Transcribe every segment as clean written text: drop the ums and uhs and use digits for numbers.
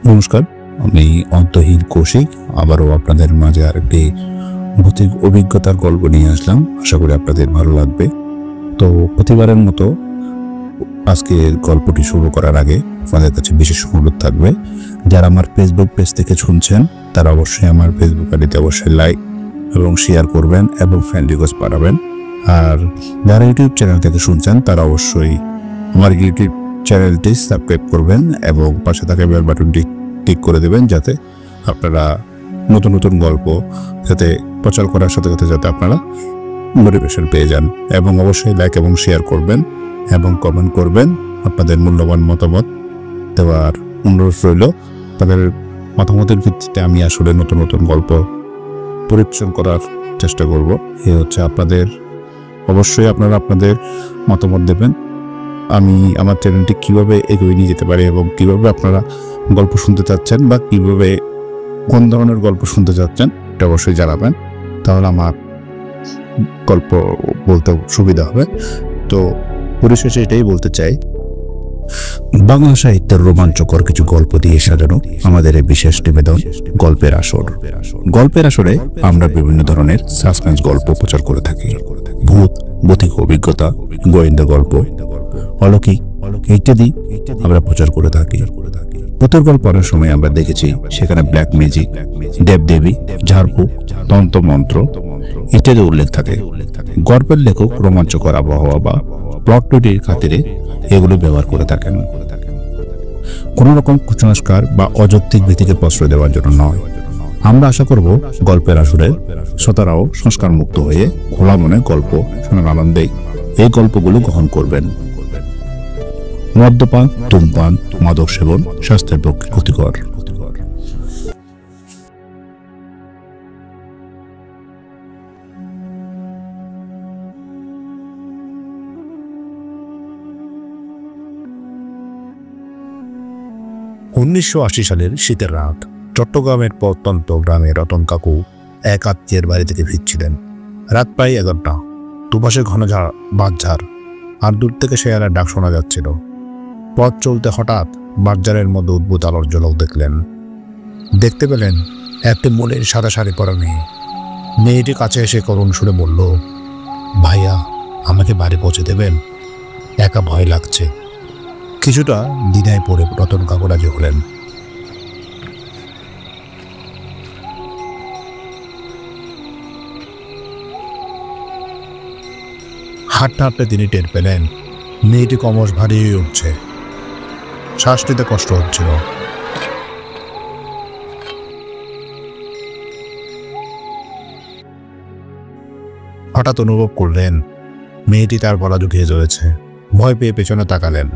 নমস্কার, আমি অন্তহীন কৌশিক আবারও আপনাদের মাঝে আরেকটি ভৌতিক অভিজ্ঞতার গল্প নিয়ে আসলাম। আশা করি আপনাদের ভালো লাগবে। তো প্রতিবারের মতো আজকে গল্পটি শুরু করার আগে আপনাদের কাছে বিশেষ অনুরোধ থাকবে, যারা আমার ফেসবুক পেজ থেকে শুনছেন তারা অবশ্যই আমার ফেসবুক আইডিতে অবশ্যই লাইক এবং শেয়ার করবেন এবং ফ্রেন্ড রিকোয়েস্ট পাঠাবেন। আর যারা ইউটিউব চ্যানেল থেকে শুনছেন তারা অবশ্যই আমার ইউটিউব চ্যানেলটি সাবস্ক্রাইব করবেন এবং পাশে থাকা বেল বাটনটি ক্লিক করে দেবেন, যাতে আপনারা নতুন নতুন গল্প যাতে প্রচার করার সাথে সাথে যাতে আপনারা মোটিভেশন পেয়ে যান। এবং অবশ্যই লাইক এবং শেয়ার করবেন এবং কমেন্ট করবেন। আপনাদের মূল্যবান মতামত দেওয়ার অনুরোধ রইল। তাদের মতামতের ভিত্তিতে আমি আসলে নতুন নতুন গল্প পরিবেশন করার চেষ্টা করব। এই হচ্ছে আপনাদের, অবশ্যই আপনারা আপনাদের মতামত দেবেন আমি আমার চ্যানেলটি কীভাবে এগিয়ে নিয়ে যেতে পারি এবং কীভাবে আপনারা গল্প শুনতে চাচ্ছেন বা কীভাবে কোন ধরনের গল্প শুনতে চাচ্ছেন এটা অবশ্যই জানাবেন, তাহলে আমার গল্প বলতে সুবিধা হবে। তো পরিশেষে এটাই বলতে চাই, বাংলা সাহিত্যের রোমাঞ্চকর কিছু গল্প দিয়ে সাজানো আমাদের এই বিশেষ নিবেদন গল্পের আসর। গল্পের আসরে আমরা বিভিন্ন ধরনের সাসপেন্স গল্প প্রচার করে থাকি। ভূত, ভৌতিক অভিজ্ঞতা, গোয়েন্দা গল্প, অলৌকিক ইত্যাদি আমরা প্রচার করে থাকি। ভূতের গল্প অনেক সময় আমরা দেখেছি সেখানে ব্ল্যাক ম্যাজিক, দেবদেবী, ঝাড়ফুঁক, তন্ত্রমন্ত্র ইত্যাদি উল্লেখ থাকে। গল্পের লেখক রোমাঞ্চকর আবহাওয়া বা প্লট তৈরির খাতিরে এগুলো ব্যবহার করে থাকেন, কোন রকম কুসংস্কার বা অযৌক্তিক ভীতিকে প্রশ্রয় দেওয়ার জন্য নয়। আমরা আশা করব গল্পের আসরের শ্রোতারাও সংস্কার মুক্ত হয়ে খোলা মনে গল্প শোনার আনন্দেই এই গল্পগুলো গ্রহণ করবেন। মদ্যপান, ধূমপান, মাদক সেবন স্বাস্থ্যের পক্ষে ক্ষতিকর। সালের শীতের রাত, চট্টগ্রামের প্রত্যন্ত গ্রামে রতন কাকু এক আত্মীয়ের বাড়ি থেকে ফিরছিলেন। রাত প্রায় 11টা। দুপাশে ঘন বাঁশঝাড় আর দূর থেকে শেয়ালের ডাক শোনা যাচ্ছিল। পথ চলতে হঠাৎ বাঁশঝাড়ের মধ্যে উদ্ভূত আলোর ঝলক দেখলেন। দেখতে পেলেন একটি মলিন সাদা শাড়ি পরা মেয়ে। মেয়েটি কাছে এসে করুণ সুরে বলল, ভাইয়া, আমাকে বাড়ি পৌঁছে দেবেন? একা ভয় লাগছে। কিছুটা দ্বিধায় পড়ে রতন কাকু রাজি হলেন। হাঁটতে হাঁটতে তিনি টের পেলেন মেয়েটি ক্রমশ ভারী হয়ে উঠছে। শ্বাস নিতে কষ্ট হচ্ছিল। হঠাৎ অনুভব করলেন মেয়েটি তার গলা ঝুঁকিয়ে চলেছে। ভয় পেয়ে পেছনে তাকালেন।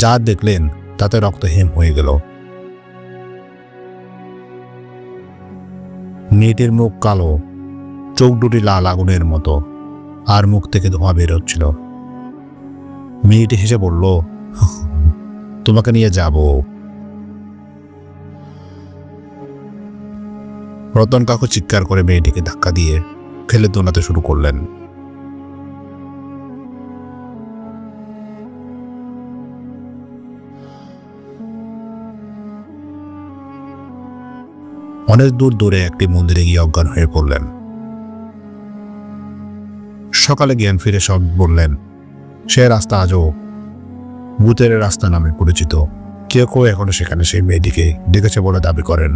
যা দেখলেন তাতে রক্ত হিম হয়ে গেল। মেয়েটির মুখ কালো, চোখ দুটি লাল আগুনের মতো, আর মুখ থেকে ধোঁয়া বের হচ্ছিল। মেয়েটি হেসে বলল, তোমাকে নিয়ে যাব। রতন কাকু চিৎকার করে মেয়েটিকে ধাক্কা দিয়ে ফেলে দোলাতে শুরু করলেন। অনেক দূর দূরে একটি মন্দিরে গিয়ে অজ্ঞান হয়ে পড়লেন। সকালে জ্ঞান ফিরে সব বললেন। সে রাস্তা আজও ভূতের রাস্তা নামে পরিচিত। কেউ কেউ এখনো সেখানে সেই মেয়েটিকে দেখেছে বলে দাবি করেন।